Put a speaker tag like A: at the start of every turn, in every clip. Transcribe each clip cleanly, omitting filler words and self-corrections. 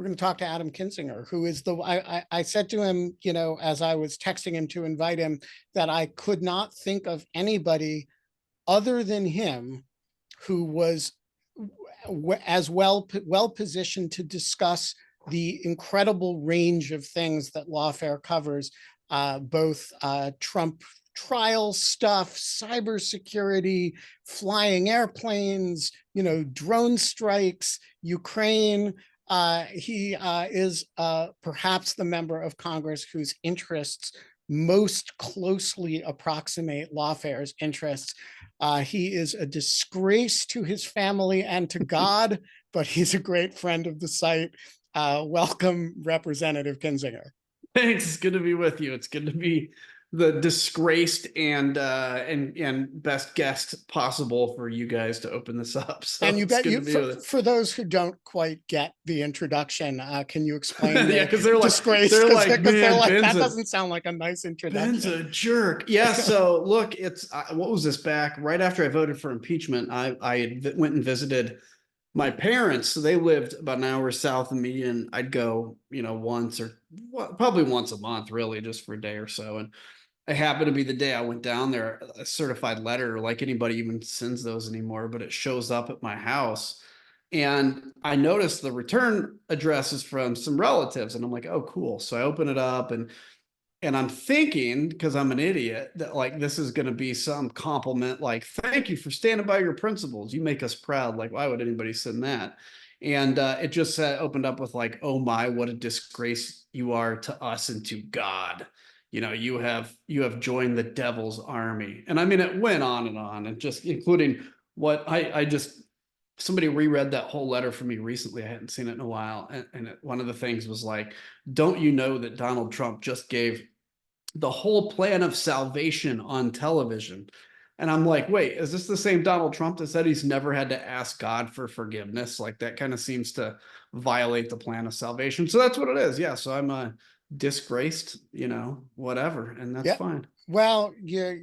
A: we're going to talk to Adam Kinzinger, who is I said to him, as I was texting him to invite him, that I could not think of anybody other than him who was as well positioned to discuss the incredible range of things that Lawfare covers, both Trump trial stuff, cybersecurity, flying airplanes, drone strikes, Ukraine. He is perhaps the member of Congress whose interests most closely approximate Lawfare's interests. He is a disgrace to his family and to God, but he's a great friend of the site. Welcome, Representative Kinzinger.
B: Thanks. It's good to be with you. It's good to be the disgraced and best guest possible for you guys to open this up. So
A: and you bet you for those who don't quite get the introduction, can you explain?
B: Yeah, because they're
A: disgrace,
B: they're like,
A: that doesn't sound like a nice introduction.
B: Ben's a jerk. Yeah. So look, it's what was this back right after I voted for impeachment? I went and visited my parents. So they lived about an hour south of me, and I'd go, once or probably once a month, really, just for a day or so. And it happened to be the day I went down there, a certified letter, like anybody even sends those anymore, but it shows up at my house. And I noticed the return address is from some relatives, and I'm like, oh, cool. So I open it up, and I'm thinking, because I'm an idiot, that like this is going to be some compliment, like, thank you for standing by your principles. You make us proud. Like, why would anybody send that? And it just opened up with like, oh my, what a disgrace you are to us and to God. You have joined the devil's army. And I mean, it went on, and just including what I just, somebody reread that whole letter for me recently. I hadn't seen it in a while. And one of the things was like, don't you know that Donald Trump just gave the whole plan of salvation on television? And I'm like, wait, is this the same Donald Trump that said he's never had to ask God for forgiveness? Like, that kind of seems to violate the plan of salvation. So that's what it is. Yeah. So I'm a disgraced, whatever, and that's fine.
A: Well, you're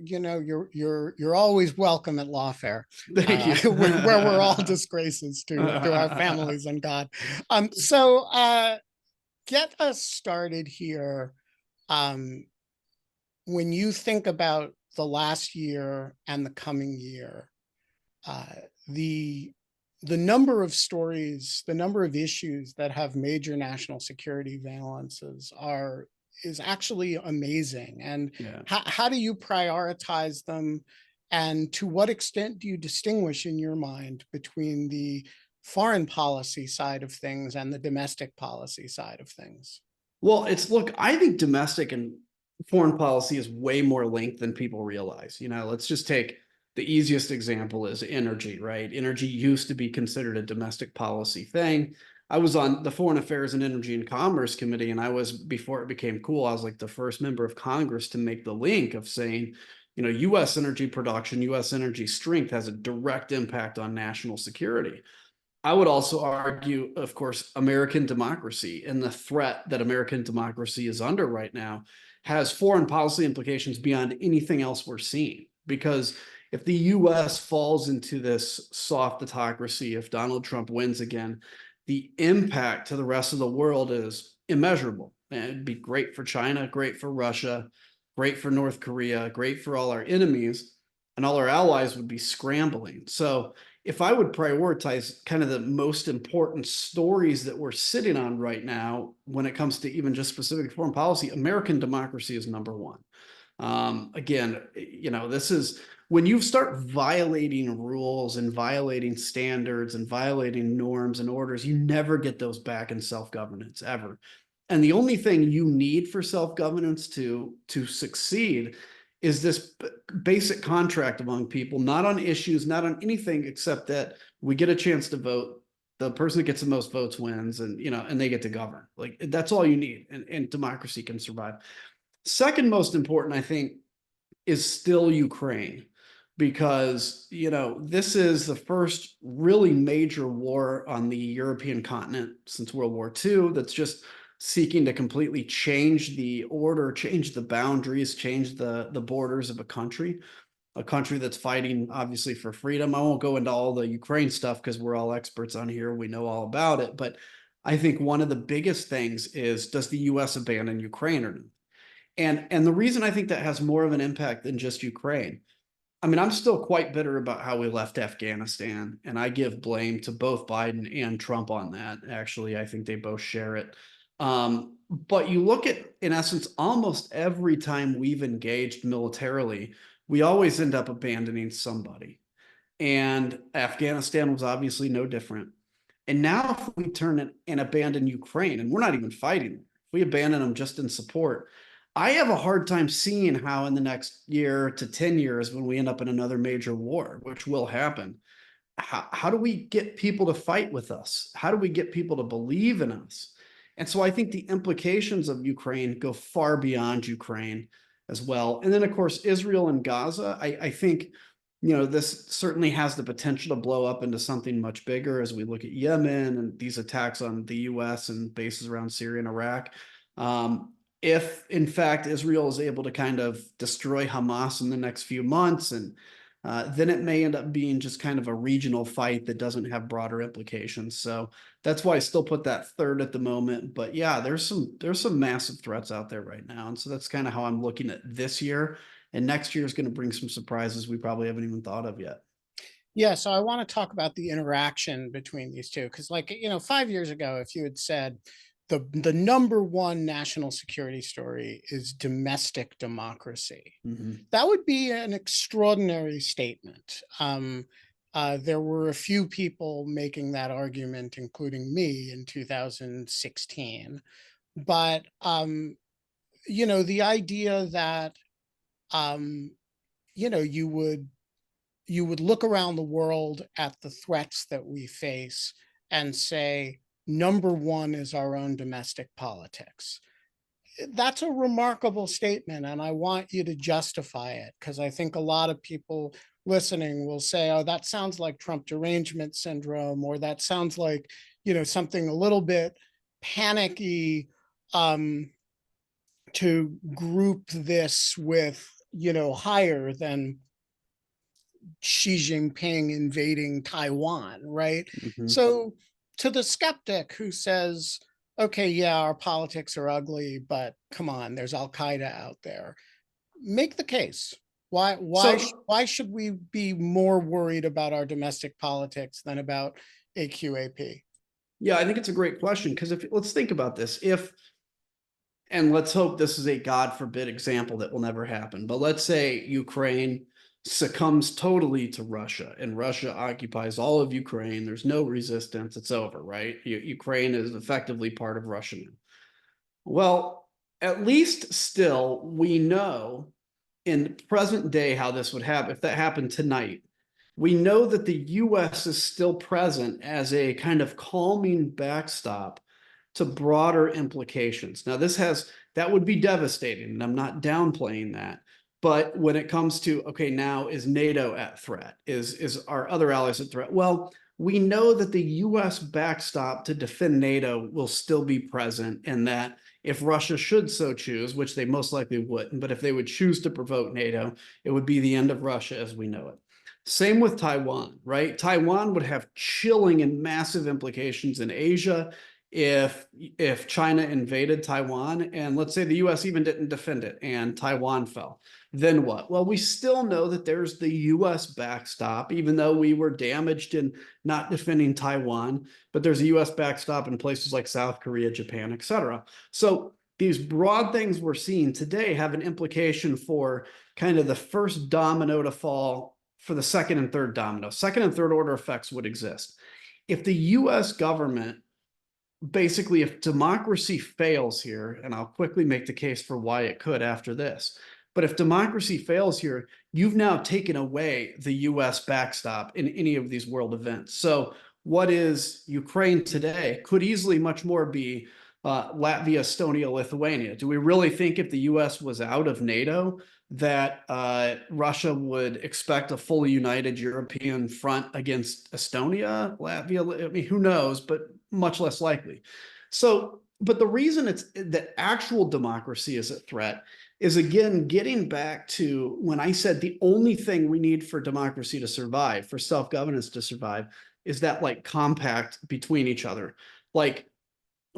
A: always welcome at Lawfare.
B: Thank you.
A: where we're all disgraces to our families and God. So get us started here. When you think about the last year and the coming year, the number of stories, the number of issues that have major national security valences is actually amazing. And how do you prioritize them? And to what extent do you distinguish in your mind between the foreign policy side of things and the domestic policy side of things?
B: Well, look, I think domestic and foreign policy is way more linked than people realize. Let's just take the easiest example is energy, right? Energy used to be considered a domestic policy thing. I was on the Foreign Affairs and Energy and Commerce Committee, and before it became cool, I was like the first member of Congress to make the link of saying, U.S. energy production, U.S. energy strength has a direct impact on national security. I would also argue, of course, American democracy and the threat that American democracy is under right now has foreign policy implications beyond anything else we're seeing. Because if the U.S. falls into this soft autocracy, if Donald Trump wins again, the impact to the rest of the world is immeasurable. And it'd be great for China, great for Russia, great for North Korea, great for all our enemies, and all our allies would be scrambling. So if I would prioritize kind of the most important stories that we're sitting on right now, when it comes to even just specific foreign policy, American democracy is number one. Again, this is when you start violating rules and violating standards and violating norms and orders, you never get those back in self-governance ever. And the only thing you need for self-governance to succeed is this basic contract among people, not on issues, not on anything, except that we get a chance to vote. The person that gets the most votes wins, and and they get to govern. Like, that's all you need, and democracy can survive. Second most important, I think, is still Ukraine, because this is the first really major war on the European continent since World War II that's just seeking to completely change the order, change the boundaries, change the borders of a country that's fighting obviously for freedom. I won't go into all the Ukraine stuff because we're all experts on here. We know all about it, but I think one of the biggest things is, does the US abandon Ukraine or not? And the reason I think that has more of an impact than just Ukraine, I mean, I'm still quite bitter about how we left Afghanistan, and I give blame to both Biden and Trump on that. Actually, I think they both share it. But you look at, in essence, almost every time we've engaged militarily, we always end up abandoning somebody. And Afghanistan was obviously no different. And now, if we turn and abandon Ukraine, and we're not even fighting, if we abandon them just in support, I have a hard time seeing how in the next year to 10 years, when we end up in another major war, which will happen, how do we get people to fight with us? How do we get people to believe in us? And so I think the implications of Ukraine go far beyond Ukraine as well. And then, of course, Israel and Gaza, I think, this certainly has the potential to blow up into something much bigger as we look at Yemen and these attacks on the US and bases around Syria and Iraq. If in fact Israel is able to kind of destroy Hamas in the next few months, and then it may end up being just kind of a regional fight that doesn't have broader implications. So that's why I still put that third at the moment. But yeah, there's some massive threats out there right now, and so that's kind of how I'm looking at this year. And next year is going to bring some surprises we probably haven't even thought of yet.
A: Yeah, so I want to talk about the interaction between these two, because 5 years ago, if you had said the number one national security story is domestic democracy, that would be an extraordinary statement. There were a few people making that argument, including me in 2016. But the idea that you would look around the world at the threats that we face and say, number one is our own domestic politics. That's a remarkable statement, and I want you to justify it, because I think a lot of people listening will say, oh, that sounds like Trump derangement syndrome, or that sounds like, something a little bit panicky, to group this with, higher than Xi Jinping invading Taiwan, right?
B: Mm-hmm.
A: So to the skeptic who says, okay, yeah, our politics are ugly, but come on, there's Al Qaeda out there, make the case. Why should we be more worried about our domestic politics than about AQAP?
B: Yeah, I think it's a great question, because let's think about this. And let's hope this is a God forbid example that will never happen, but let's say Ukraine succumbs totally to Russia and Russia occupies all of Ukraine. There's no resistance. It's over, right? Ukraine is effectively part of Russia now. Well, at least still we know in present day how this would happen. If that happened tonight, we know that the US is still present as a kind of calming backstop to broader implications. Now, that would be devastating, and I'm not downplaying that. But when it comes to, okay, now is NATO at threat? Is our other allies at threat? Well, we know that the US backstop to defend NATO will still be present, and that if Russia should so choose, which they most likely wouldn't, but if they would choose to provoke NATO, it would be the end of Russia as we know it. Same with Taiwan, right? Taiwan would have chilling and massive implications in Asia if China invaded Taiwan, and let's say the US even didn't defend it and Taiwan fell. Then what? Well, we still know that there's the US backstop, even though we were damaged in not defending Taiwan, but there's a US backstop in places like South Korea, Japan, etc. So these broad things we're seeing today have an implication for kind of the first domino to fall for the second and third domino. Second and third order effects would exist. If the US government, basically, if democracy fails here, and I'll quickly make the case for why it could after this, but if democracy fails here, you've now taken away the US backstop in any of these world events. So what is Ukraine today could easily much more be Latvia, Estonia, Lithuania. Do we really think if the US was out of NATO that Russia would expect a fully united European front against Estonia, Latvia? I mean, who knows, but much less likely. So, but the reason it's that actual democracy is a threat is, again, getting back to when I said the only thing we need for democracy to survive, for self-governance to survive, is that like compact between each other. Like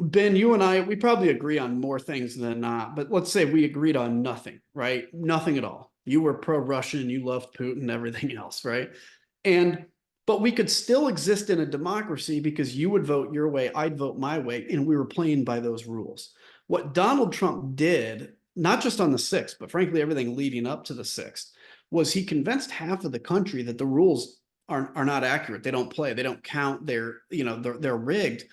B: Ben, you and I, we probably agree on more things than not, but let's say we agreed on nothing, right? Nothing at all. You were pro-Russian, you loved Putin, everything else, right? And but we could still exist in a democracy because you would vote your way, I'd vote my way, and we were playing by those rules. What Donald Trump did, not just on the 6th, but frankly, everything leading up to the 6th, was he convinced half of the country that the rules are not accurate. They don't play, they don't count, they're rigged.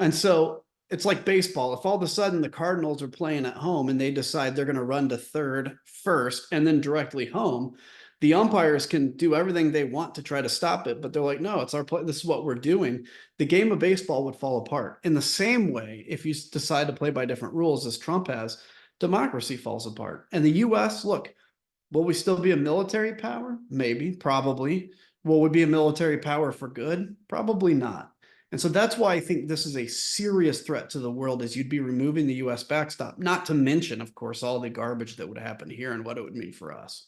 B: And so it's like baseball. If all of a sudden the Cardinals are playing at home and they decide they're going to run to third first and then directly home, the umpires can do everything they want to try to stop it, but they're like, no, it's our play. This is what we're doing. The game of baseball would fall apart. In the same way, if you decide to play by different rules, as Trump has, democracy falls apart. And the US, look, will we still be a military power? Maybe, probably. Will we be a military power for good? Probably not. And so that's why I think this is a serious threat to the world, is you'd be removing the US backstop, not to mention, of course, all the garbage that would happen here and what it would mean for us.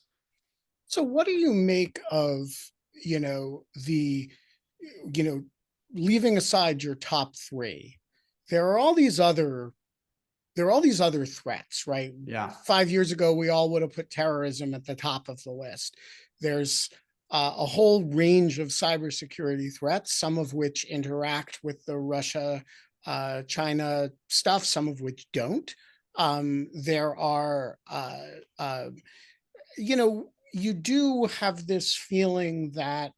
A: So what do you make of, the, you know, leaving aside your top three, there are all these other threats, right?
B: Yeah.
A: 5 years ago, we all would have put terrorism at the top of the list. There's a whole range of cybersecurity threats, some of which interact with the Russia, China stuff, some of which don't. There are, you do have this feeling that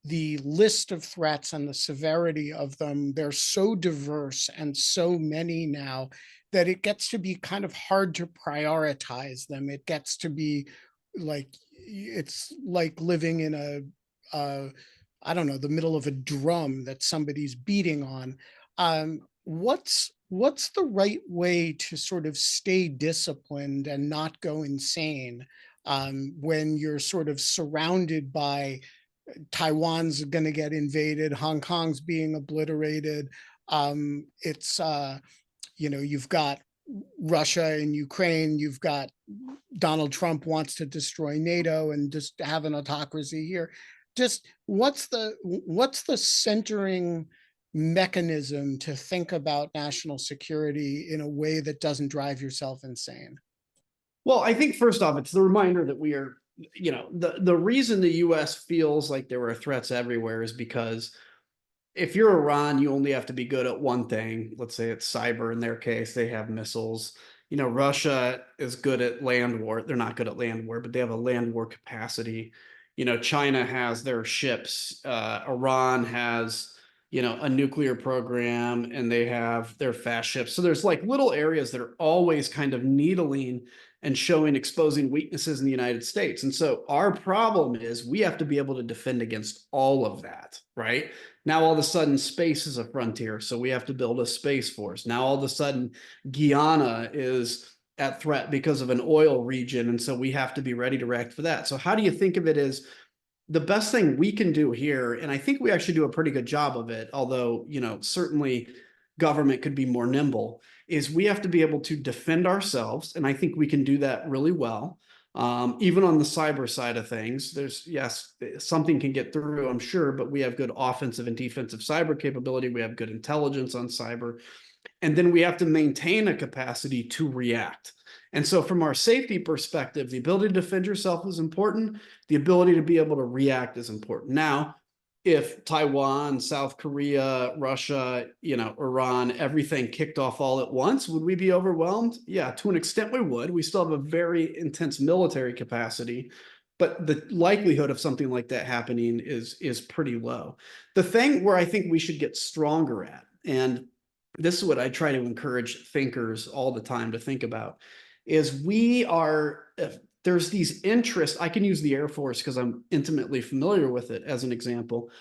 A: the list of threats and the severity of them, they're so diverse and so many now that it gets to be kind of hard to prioritize them. It gets to be like, it's like living in I don't know, the middle of a drum that somebody's beating on. What's the right way to sort of stay disciplined and not go insane when you're sort of surrounded by Taiwan's going to get invaded, Hong Kong's being obliterated. You've got Russia and Ukraine, you've got Donald Trump wants to destroy NATO and just have an autocracy here. Just what's the centering mechanism to think about national security in a way that doesn't drive yourself insane?
B: Well, I think first off, it's the reminder that we are, the reason the US feels like there are threats everywhere is because if you're Iran, you only have to be good at one thing. Let's say it's cyber. In their case, they have missiles. Russia is good at land war. They're not good at land war, but they have a land war capacity. China has their ships. Iran has, a nuclear program, and they have their fast ships. So there's like little areas that are always kind of needling and exposing weaknesses in the United States. And so our problem is we have to be able to defend against all of that, right? Now, all of a sudden, space is a frontier. So we have to build a space force. Now, all of a sudden, Guyana is at threat because of an oil region. And so we have to be ready to react for that. So how do you think of it as the best thing we can do here? And I think we actually do a pretty good job of it, although, certainly government could be more nimble, is we have to be able to defend ourselves. And I think we can do that really well. Even on the cyber side of things, yes, something can get through, I'm sure, but we have good offensive and defensive cyber capability. We have good intelligence on cyber. And then we have to maintain a capacity to react. And so from our safety perspective, the ability to defend yourself is important. The ability to be able to react is important. Now, if Taiwan, South Korea, Russia, Iran, everything kicked off all at once, would we be overwhelmed? Yeah, to an extent we would. We still have a very intense military capacity, but the likelihood of something like that happening is pretty low. The thing where I think we should get stronger at, and this is what I try to encourage thinkers all the time to think about, is there's these interests. I can use the Air Force because I'm intimately familiar with it as an example.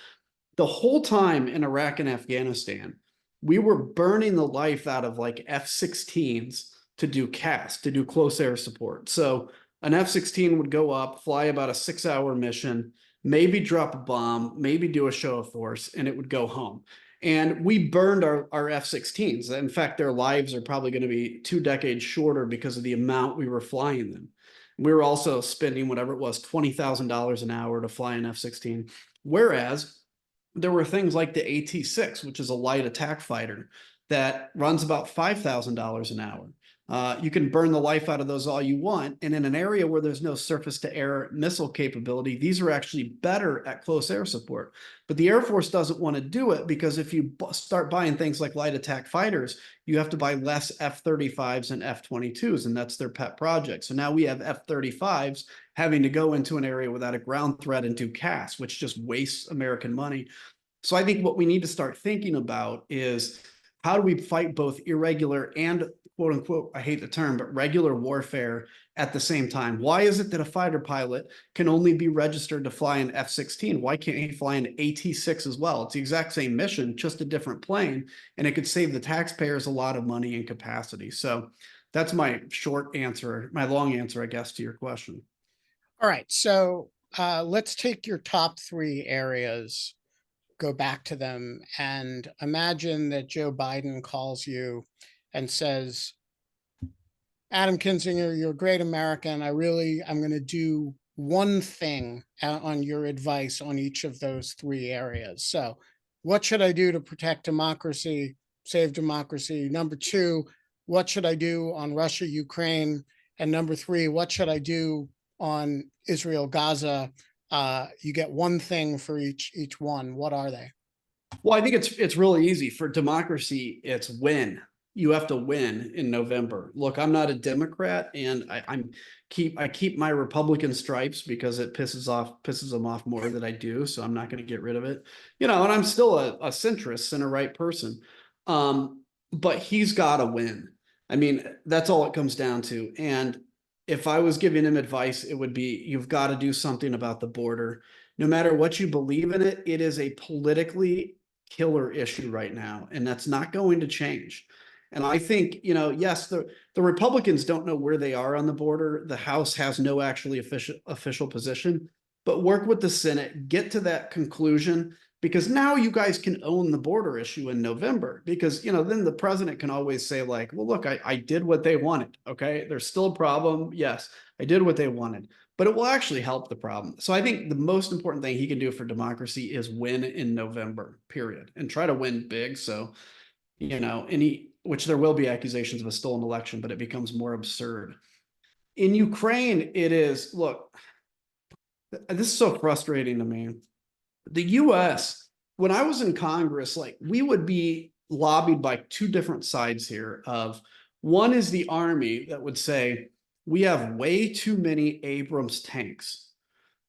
B: The whole time in Iraq and Afghanistan, we were burning the life out of like F-16s to do CAS, to do close air support. So an F-16 would go up, fly about a 6-hour mission, maybe drop a bomb, maybe do a show of force, and it would go home. And we burned our F-16s. In fact, their lives are probably going to be 2 decades shorter because of the amount we were flying them. We were also spending whatever it was, $20,000 an hour to fly an F-16. Whereas there were things like the AT-6, which is a light attack fighter. that runs about $5,000 an hour. You can burn the life out of those all you want. And in an area where there's no surface to air missile capability, these are actually better at close air support. But the Air Force doesn't want to do it because if you start buying things like light attack fighters, you have to buy less F-35s and F-22s, and that's their pet project. So now we have F-35s having to go into an area without a ground threat and do CAS, which just wastes American money. So I think what we need to start thinking about is how do we fight both irregular and quote unquote, I hate the term, but regular warfare at the same time? Why is it that a fighter pilot can only be registered to fly an F-16? Why can't he fly an AT-6 as well? It's the exact same mission, just a different plane, and it could save the taxpayers a lot of money and capacity. So that's my short answer, my long answer, I guess, to your question.
A: All right, so let's take your top 3 areas, go back to them, and imagine that Joe Biden calls you and says, Adam Kinzinger, you're a great American. I'm going to do one thing on your advice on each of those 3 areas. So what should I do to protect democracy, save democracy? Number 2, what should I do on Russia, Ukraine? And number 3, what should I do on Israel, Gaza? You get one thing for each one. What are they?
B: Well, I think it's really easy. For democracy, it's win. You have to win in November. Look, I'm not a Democrat, and I keep my Republican stripes because it pisses them off more than I do. So I'm not going to get rid of it, and I'm still a centrist, center right person. But he's got to win. I mean, that's all it comes down to. And if I was giving him advice, it would be, you've got to do something about the border. No matter what you believe in it, it is a politically killer issue right now, and that's not going to change. And I think, yes, the Republicans don't know where they are on the border. The House has no actually official position, but work with the Senate, get to that conclusion, because now you guys can own the border issue in November, because, then the president can always say like, well, look, I did what they wanted. Okay. There's still a problem. Yes, I did what they wanted, but it will actually help the problem. So I think the most important thing he can do for democracy is win in November, period, and try to win big. So, which there will be accusations of a stolen election, but it becomes more absurd. In Ukraine, it is, look, this is so frustrating to me. The US, when I was in Congress, like, we would be lobbied by 2 different sides here. Of one is the Army that would say, we have way too many Abrams tanks.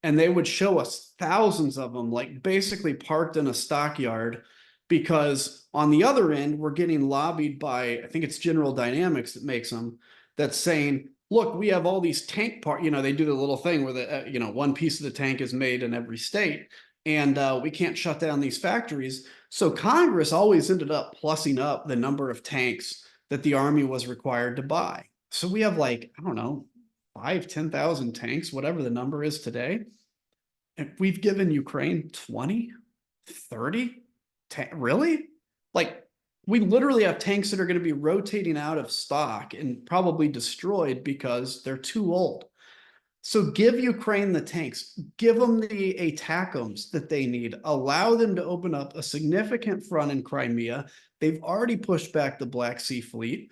B: And they would show us thousands of them, like basically parked in a stockyard, because on the other end, we're getting lobbied by, I think it's General Dynamics that makes them, that's saying, look, we have all these tank parts. They do the little thing where the, one piece of the tank is made in every state, and we can't shut down these factories. So Congress always ended up plussing up the number of tanks that the Army was required to buy. So we have, like, I don't know, 5,000-10,000 tanks, whatever the number is today. And we've given Ukraine 20, 30. Really? Like, we literally have tanks that are going to be rotating out of stock and probably destroyed because they're too old. So give Ukraine the tanks, give them the ATACMS that they need, allow them to open up a significant front in Crimea. They've already pushed back the Black Sea Fleet.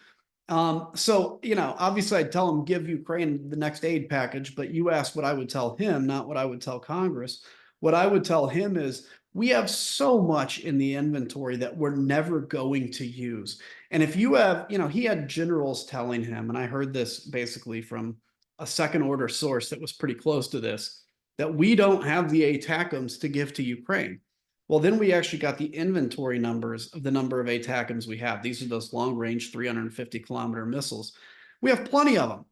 B: So, obviously I'd tell him, give Ukraine the next aid package, but you asked what I would tell him, not what I would tell Congress. What I would tell him is, we have so much in the inventory that we're never going to use. And if you have, he had generals telling him, and I heard this basically from a second order source that was pretty close to this, that we don't have the ATACMS to give to Ukraine. Well, then we actually got the inventory numbers of the number of ATACMS we have. These are those long range 350-kilometer missiles. We have plenty of them.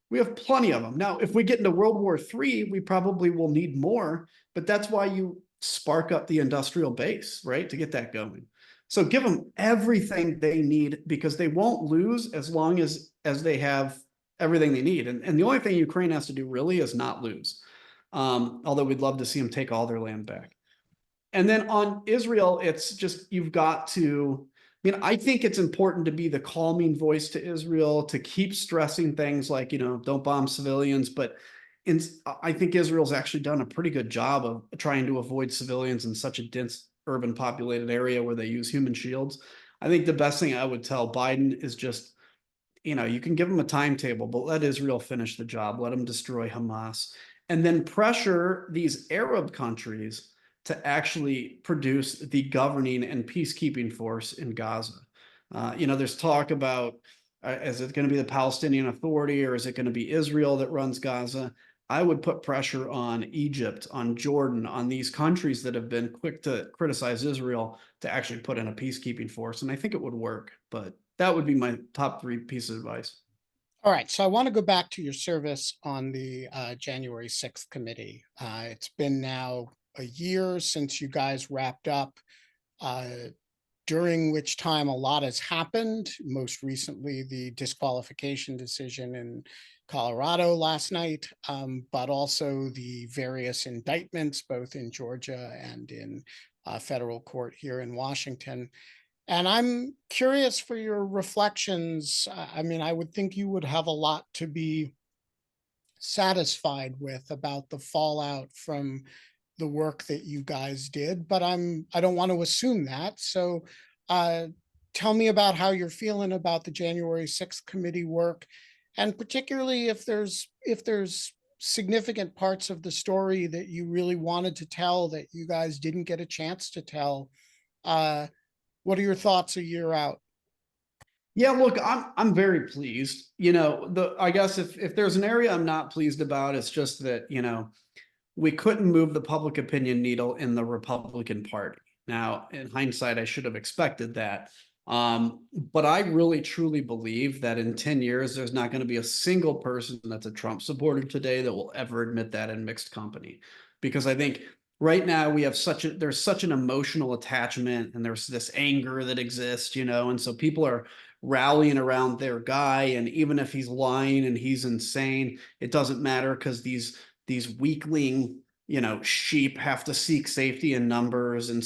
B: We have plenty of them. Now, if we get into World War III, we probably will need more, but that's why you spark up the industrial base, right, to get that going. So give them everything they need, because they won't lose as long as they have everything they need. And the only thing Ukraine has to do really is not lose. Although we'd love to see them take all their land back. And then on Israel, it's just, you've got to, I think it's important to be the calming voice to Israel, to keep stressing things like, don't bomb civilians. But I think Israel's actually done a pretty good job of trying to avoid civilians in such a dense urban populated area where they use human shields. I think the best thing I would tell Biden is just, you can give him a timetable, but let Israel finish the job. Let him destroy Hamas. And then pressure these Arab countries to actually produce the governing and peacekeeping force in Gaza. There's talk about, is it going to be the Palestinian Authority or is it going to be Israel that runs Gaza? I would put pressure on Egypt, on Jordan, on these countries that have been quick to criticize Israel to actually put in a peacekeeping force. And I think it would work, but that would be my top 3 pieces of advice.
A: All right, so I want to go back to your service on the January 6th committee. It's been now a year since you guys wrapped up, during which time a lot has happened. Most recently, the disqualification decision in Colorado last night, but also the various indictments, both in Georgia and in federal court here in Washington. And I'm curious for your reflections. I mean, I would think you would have a lot to be satisfied with about the fallout from the work that you guys did, but I don't want to assume that. So uh, tell me about how you're feeling about the January 6th committee work, and particularly if there's significant parts of the story that you really wanted to tell that you guys didn't get a chance to tell. Uh, what are your thoughts a year out?
B: Yeah, look, I'm very pleased. I guess if there's an area I'm not pleased about, it's just that, we couldn't move the public opinion needle in the Republican Party. Now, in hindsight, I should have expected that. But I really truly believe that in 10 years, there's not going to be a single person that's a Trump supporter today that will ever admit that in mixed company. Because I think right now there's such an emotional attachment and there's this anger that exists, and so people are rallying around their guy. And even if he's lying and he's insane, it doesn't matter because these weakling sheep have to seek safety in numbers. And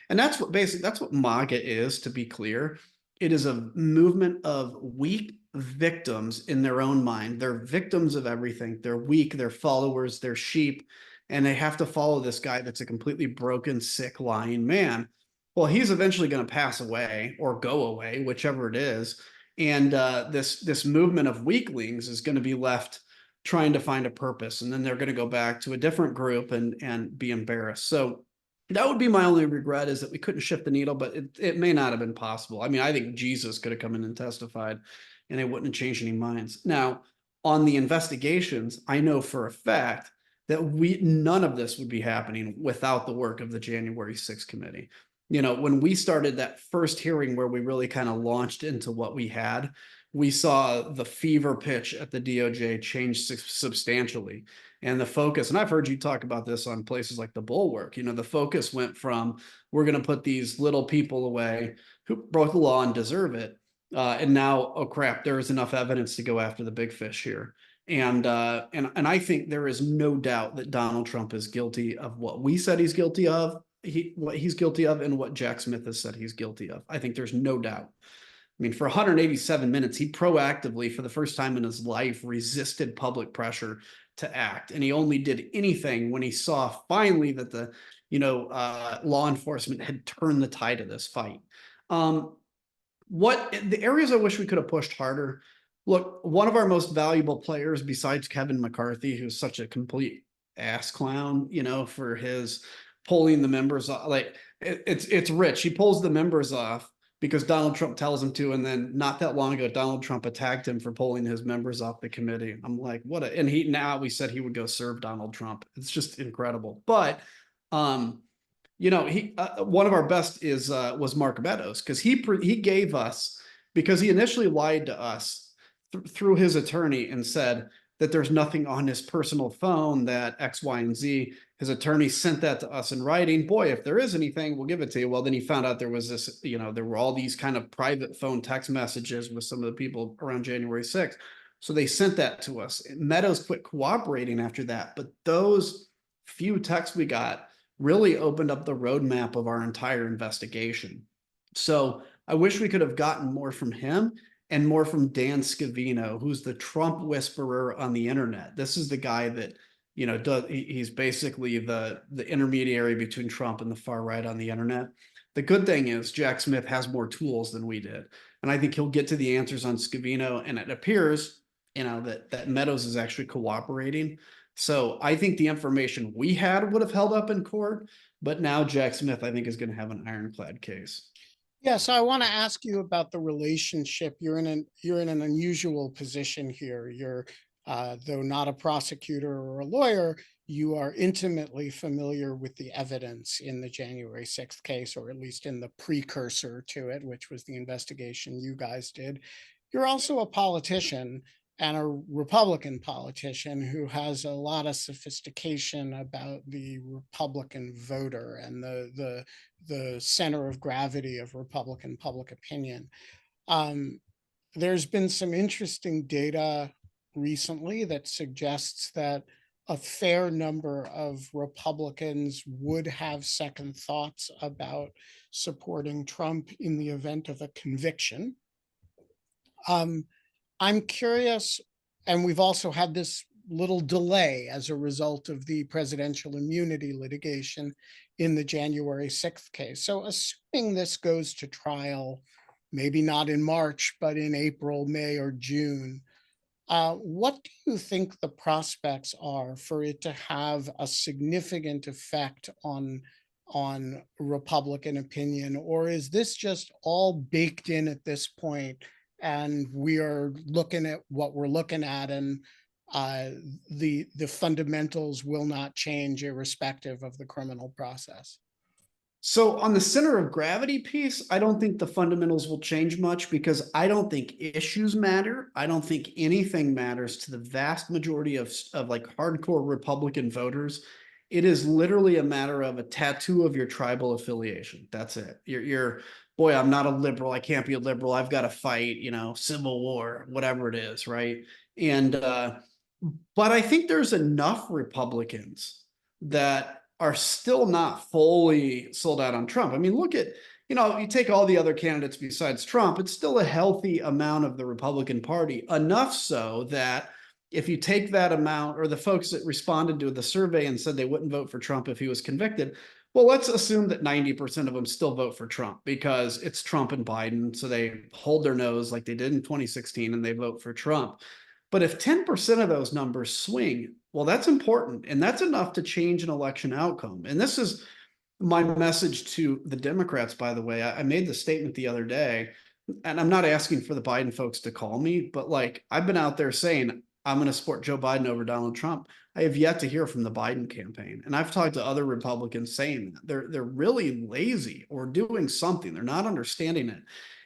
B: that's what MAGA is, to be clear. It is a movement of weak victims in their own mind. They're victims of everything. They're weak, they're followers, they're sheep, and they have to follow this guy that's a completely broken, sick, lying man. Well, he's eventually going to pass away or go away, whichever it is. And this movement of weaklings is going to be left trying to find a purpose, and then they're going to go back to a different group and be embarrassed. So that would be my only regret, is that we couldn't shift the needle, but it may not have been possible. I mean, I think Jesus could have come in and testified and it wouldn't have changed any minds. Now, on the investigations, I know for a fact that none of this would be happening without the work of the January 6th committee. When we started that first hearing where we really kind of launched into what we had, we saw the fever pitch at the DOJ change substantially. And the focus, and I've heard you talk about this on places like the Bulwark, the focus went from, we're going to put these little people away who broke the law and deserve it. And now, oh crap, there is enough evidence to go after the big fish here. And I think there is no doubt that Donald Trump is guilty of what we said he's guilty of, what he's guilty of, and what Jack Smith has said he's guilty of. I think there's no doubt. I mean, for 187 minutes, he proactively, for the first time in his life, resisted public pressure to act. And he only did anything when he saw finally that the, law enforcement had turned the tide of this fight. What the areas I wish we could have pushed harder. Look, one of our most valuable players, besides Kevin McCarthy, who's such a complete ass clown, for his pulling the members off. Like it's Rich. He pulls the members off because Donald Trump tells him to. And then not that long ago, Donald Trump attacked him for pulling his members off the committee. I'm like, and we said he would go serve Donald Trump. It's just incredible. But, one of our best was Mark Meadows, because he gave us, because he initially lied to us through his attorney and said that there's nothing on his personal phone, that X, Y, and Z. His attorney sent that to us in writing. Boy, if there is anything, we'll give it to you. Well, then he found out there was this, there were all these kind of private phone text messages with some of the people around January 6th. So they sent that to us. Meadows quit cooperating after that. But those few texts we got really opened up the roadmap of our entire investigation. So I wish we could have gotten more from him and more from Dan Scavino, who's the Trump whisperer on the internet. This is the guy that, he's basically the intermediary between Trump and the far right on the internet. The good thing is Jack Smith has more tools than we did. And I think he'll get to the answers on Scavino. And it appears, that Meadows is actually cooperating. So I think the information we had would have held up in court, but now Jack Smith, I think, is going to have an ironclad case.
A: Yeah, so I want to ask you about the relationship. You're in an unusual position here. You're though not a prosecutor or a lawyer, you are intimately familiar with the evidence in the January 6th case, or at least in the precursor to it, which was the investigation you guys did. You're also a politician, and a Republican politician who has a lot of sophistication about the Republican voter and the center of gravity of Republican public opinion. There's been some interesting data recently that suggests that a fair number of Republicans would have second thoughts about supporting Trump in the event of a conviction. I'm curious, and we've also had this little delay as a result of the presidential immunity litigation in the January 6th case. So assuming this goes to trial, maybe not in March, but in April, May, or June, what do you think the prospects are for it to have a significant effect on Republican opinion? Or is this just all baked in at this point, and we are looking at what we're looking at, and the fundamentals will not change irrespective of the criminal process?
B: So on the center of gravity piece, I don't think the fundamentals will change much because I don't think issues matter. I don't think anything matters to the vast majority of like hardcore Republican voters. It is literally a matter of a tattoo of your tribal affiliation. That's it. You're boy, I'm not a liberal. I can't be a liberal. I've got to fight, civil war, whatever it is, right? And but I think there's enough Republicans that are still not fully sold out on Trump. I mean, look at, you take all the other candidates besides Trump, it's still a healthy amount of the Republican Party, enough so that if you take that amount, or the folks that responded to the survey and said they wouldn't vote for Trump if he was convicted, well, let's assume that 90% of them still vote for Trump because it's Trump and Biden. So they hold their nose like they did in 2016 and they vote for Trump. But if 10% of those numbers swing, well, that's important. And that's enough to change an election outcome. And this is my message to the Democrats, by the way. I made the statement the other day, and I'm not asking for the Biden folks to call me, but like I've been out there saying, I'm going to support Joe Biden over Donald Trump. I have yet to hear from the Biden campaign. And I've talked to other Republicans saying that they're really lazy or doing something. They're not understanding it.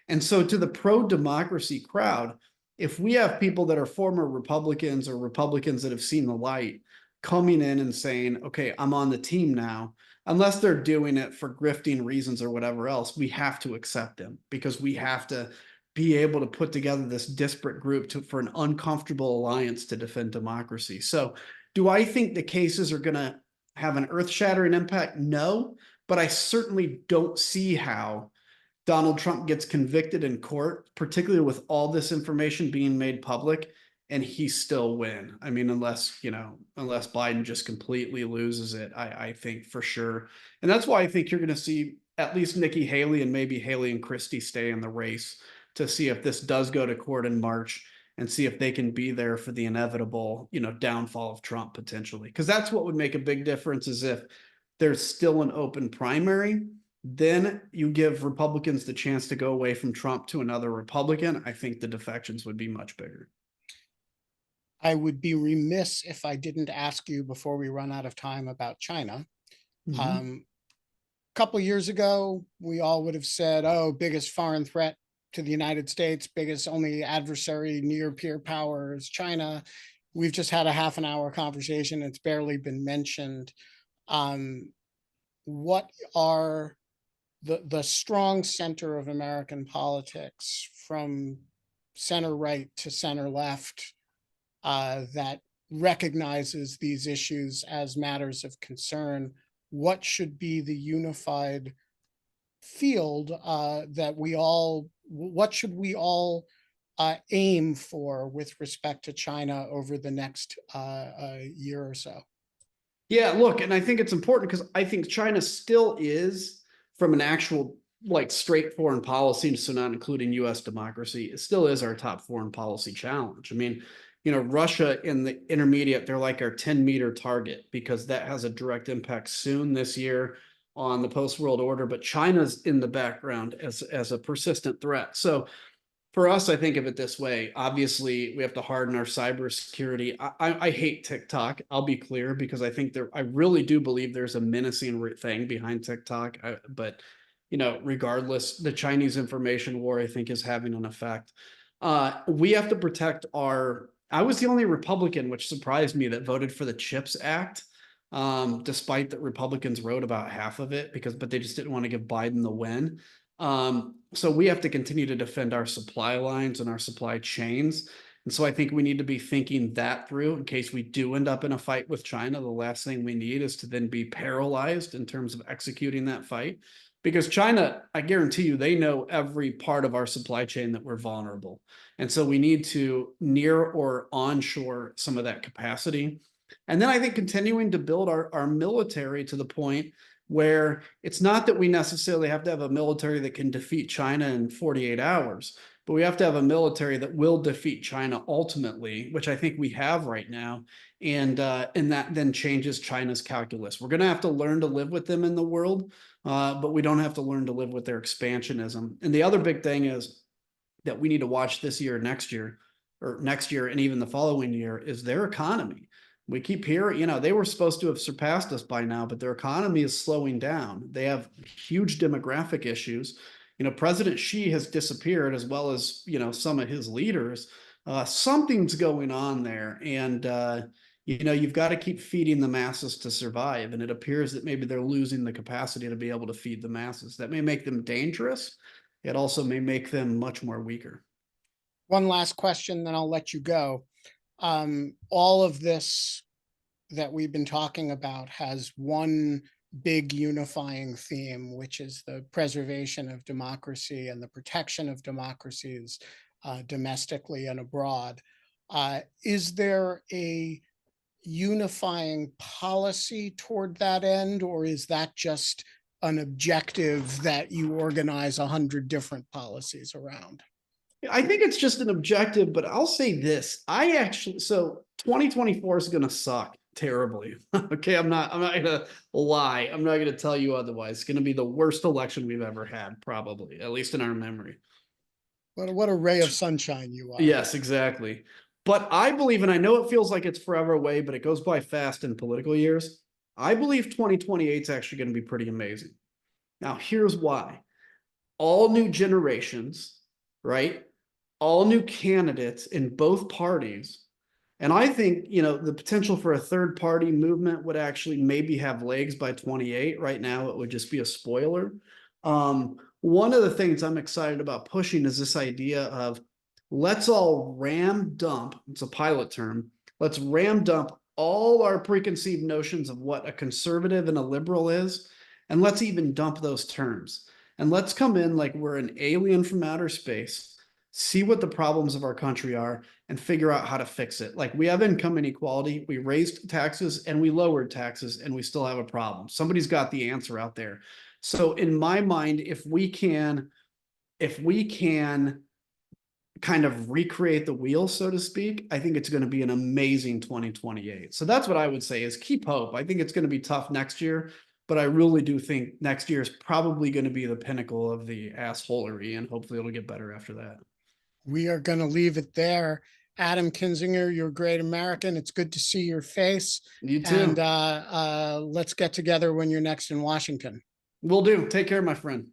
B: And so to the pro-democracy crowd, if we have people that are former Republicans or Republicans that have seen the light coming in and saying, okay, I'm on the team now, unless they're doing it for grifting reasons or whatever else, we have to accept them because we have to be able to put together this disparate group for an uncomfortable alliance to defend democracy. So do I think the cases are going to have an earth-shattering impact? No, but I certainly don't see how Donald Trump gets convicted in court, particularly with all this information being made public, and he still win. I mean, unless Biden just completely loses it, I think for sure. And that's why I think you're going to see at least Nikki Haley and maybe Haley and Christie stay in the race to see if this does go to court in March and see if they can be there for the inevitable, downfall of Trump potentially. Because that's what would make a big difference is if there's still an open primary. Then you give Republicans the chance to go away from Trump to another Republican. I think the defections would be much bigger.
A: I would be remiss if I didn't ask you before we run out of time about China. A couple of years ago, we all would have said, oh, biggest foreign threat to the United States, biggest only adversary near peer power is China. We've just had a half an hour conversation. It's barely been mentioned. What are the strong center of American politics from center right to center left that recognizes these issues as matters of concern? What should be the unified field what should we all aim for with respect to China over the next year or so?
B: Yeah, look, and I think it's important because I think China still is from an actual like straight foreign policy, so not including US democracy, it still is our top foreign policy challenge. I mean, Russia in the intermediate, they're like our 10-meter target because that has a direct impact soon this year on the post-world order, but China's in the background as a persistent threat. So for us, I think of it this way. Obviously, we have to harden our cybersecurity. I hate TikTok. I'll be clear because I think I really do believe there's a menacing thing behind TikTok. But regardless, the Chinese information war, I think, is having an effect. We have to protect our. I was the only Republican, which surprised me, that voted for the CHIPS Act, despite that Republicans wrote about half of it but they just didn't want to give Biden the win. So we have to continue to defend our supply lines and our supply chains. And so I think we need to be thinking that through in case we do end up in a fight with China. The last thing we need is to then be paralyzed in terms of executing that fight. Because China, I guarantee you, they know every part of our supply chain that we're vulnerable. And so we need to near or onshore some of that capacity. And then I think continuing to build our military to the point where it's not that we necessarily have to have a military that can defeat China in 48 hours, but we have to have a military that will defeat China ultimately, which I think we have right now. And that then changes China's calculus. We're going to have to learn to live with them in the world, but we don't have to learn to live with their expansionism. And the other big thing is that we need to watch this year, next year, and even the following year is their economy. We keep hearing, they were supposed to have surpassed us by now, but their economy is slowing down. They have huge demographic issues. President Xi has disappeared, as well as, some of his leaders. Something's going on there. And, you've got to keep feeding the masses to survive. And it appears that maybe they're losing the capacity to be able to feed the masses. That may make them dangerous. It also may make them much more weaker.
A: One last question, then I'll let you go. All of this that we've been talking about has one big unifying theme, which is the preservation of democracy and the protection of democracies domestically and abroad. Is there a unifying policy toward that end, or is that just an objective that you organize 100 different policies around?
B: I think it's just an objective, but I'll say this. So 2024 is going to suck terribly. Okay. I'm not going to lie. I'm not going to tell you otherwise. It's going to be the worst election we've ever had, probably, at least in our memory.
A: What a ray of sunshine you are.
B: Yes, exactly. But I believe, and I know it feels like it's forever away, but it goes by fast in political years. I believe 2028 is actually going to be pretty amazing. Now, here's why. All new generations, right? All new candidates in both parties. And I think, the potential for a third party movement would actually maybe have legs by 28. Right now, it would just be a spoiler. One of the things I'm excited about pushing is this idea of let's all ram dump. It's a pilot term. Let's ram dump all our preconceived notions of what a conservative and a liberal is. And let's even dump those terms. And let's come in like we're an alien from outer space, see what the problems of our country are, and figure out how to fix it. Like, we have income inequality, we raised taxes and we lowered taxes, and we still have a problem. Somebody's got the answer out there. So in my mind, if we can kind of recreate the wheel, so to speak, I think it's going to be an amazing 2028. So that's what I would say is keep hope. I think it's going to be tough next year, but I really do think next year is probably going to be the pinnacle of the assholery, and hopefully it'll get better after that.
A: We are going to leave it there. Adam Kinzinger, you're a great American. It's good to see your face.
B: You too.
A: And let's get together when you're next in Washington.
B: Will do. Take care, my friend.